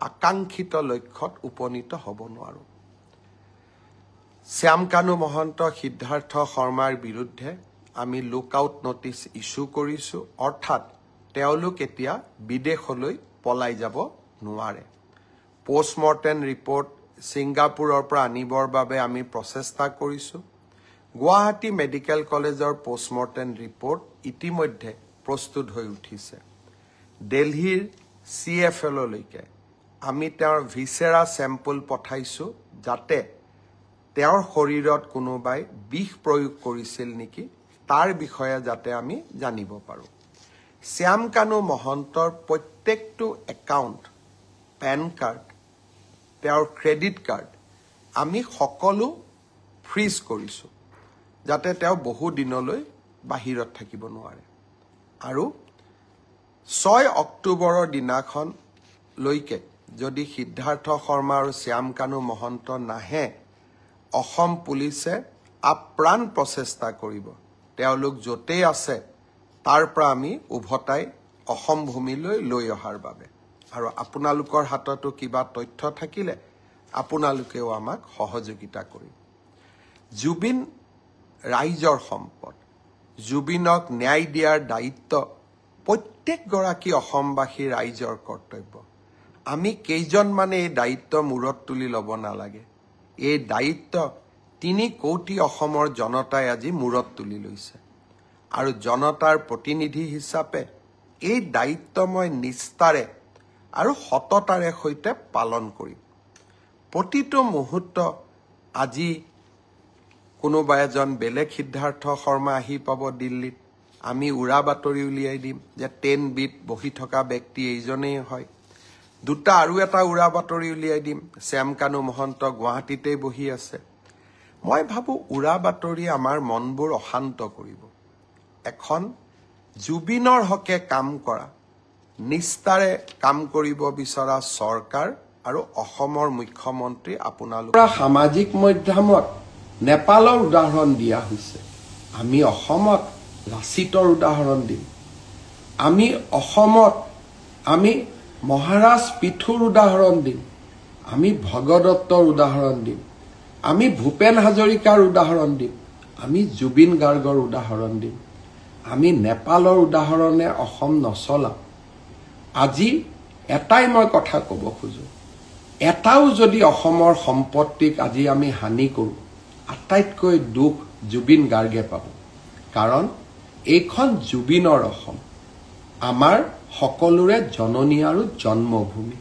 আকাংক্ষিত লক্ষ্যত উপনীত হ'ব নোৱাৰো শ্যামকানু মহন্ত সিদ্ধাৰ্থ শৰ্মাৰ বিৰুদ্ধে আমি লুকআউট নোটিছ ইস্যু কৰিছো অৰ্থাৎ তেওঁলোক এতিয়া বিদেশলৈ পলাই যাব নোৱাৰে পোষ্টমৰ্টেম ৰিপৰ্ট সিংগাপুৰৰ পৰা আনিবৰ বাবে আমি প্ৰচেষ্টা কৰিছো গুৱাহাটী মেডিকেল কলেজৰ পোষ্টমৰ্টেম ৰিপৰ্ট ইতিমধ্যে প্ৰস্তুত হৈ উঠিছে দিল্লীৰ CFL লৈকে আমি তেওঁৰ ভিসেৰা স্যাম্পল পঠাইছো যাতে তেওঁৰ শৰীৰত কোনোবাই বিষ প্ৰয়োগ কৰিছিল নেকি তাৰ বিষয়ে যাতে আমি জানিব পাৰো শ্যামকানু মহন্তৰ প্ৰত্যেকটো একাউণ্ট পেন কাৰ্ড তেওঁৰ ক্ৰেডিট কাৰ্ড আমি সকলো ফ্ৰিজ কৰিছো যাতে তেওঁ বহু দিনলৈ বাহিৰত থাকিব নোৱাৰে আৰু 6 অক্টোবৰৰ দিনাখন লৈকে যদি সিদ্ধাৰ্থ শৰ্মা আৰু শ্যামকানু মহন্ত নাহে অসম পুলিচে আপ্ৰাণ প্ৰচেষ্টা কৰিব তেওঁলোক যতেই আছে তাৰ পৰা আমি উভতাই অসম ভূমিলৈ লৈ অহাৰ বাবে আৰু আপোনালোকৰ হাততো কিবা তথ্য থাকিলে আপোনালোকেও আমাক সহযোগিতা কৰিব জুবিন ৰাইজৰ সম্পদ জুবিনক ন্যায় দিয়াৰ দায়িত্ব প্ৰত্যেক গৰাকী অসমবাসী ৰাইজৰ কৰ্তব্য আমি কেইজন মানে এই দায়িত্ব মূৰত তুলি ল'ব নালাগে এই দায়িত্ব 3 কোটি অসমৰ জনতাই আজি মূৰত তুলি লৈছে আৰু জনতাৰ প্ৰতিনিধি হিচাপে এই দায়িত্ব মই নিষ্ঠাৰে আৰু সততাৰে সৈতে পালন কৰিম প্ৰতিটো মুহূৰ্ত আজি কোনোবা এজন বেলেগ সিদ্ধাৰ্থ শৰ্মা আহি পাব দিল্লীত আমি উৰা বাতৰি উলিয়াই দিম যে 10 বিট বহি থকা ব্যক্তি এইজনেই হয় দুটা আৰু এটা উৰা বাতৰি উলিয়াই দিম শ্যামকানু মহন্ত গুৱাহাটীতে বহি আছে মই ভাবো উৰা বাতৰি আমাৰ মনবোৰ অশান্ত কৰিব এখন জুবিনৰ হকে কাম কৰা নিষ্ঠাৰে কাম কৰিব বিচৰা চৰকাৰ আৰু অসমৰ মুখ্যমন্ত্ৰী আপোনালোক সামাজিক মাধ্যমত নেপালৰ উদাহৰণ দিয়া হৈছে আমি অসমত লাচিতৰ উদাহৰণ দিম আমি অসমত আমি মহাৰাজ পিথুৰ উদাহৰণ দিম আমি ভগদত্তৰ উদাহৰণ দিম আমি ভূপেন হাজৰিকাৰ উদাহৰণ দিম আমি জুবিন গাৰ্গৰ উদাহৰণ দিম আমি নেপালৰ উদাহৰণে অসম নচলা আজি এটাই মই কথা ক'ব খোজো এটাও যদি অসমৰ সম্পত্তিক আজি আমি হানি কৰো আটাইতকৈ দুখ জুবিন গাৰ্গে পাব কাৰণ এইখন জুবিনৰ অসম আমাৰ সকলোৰে জননী আৰু জন্মভূমি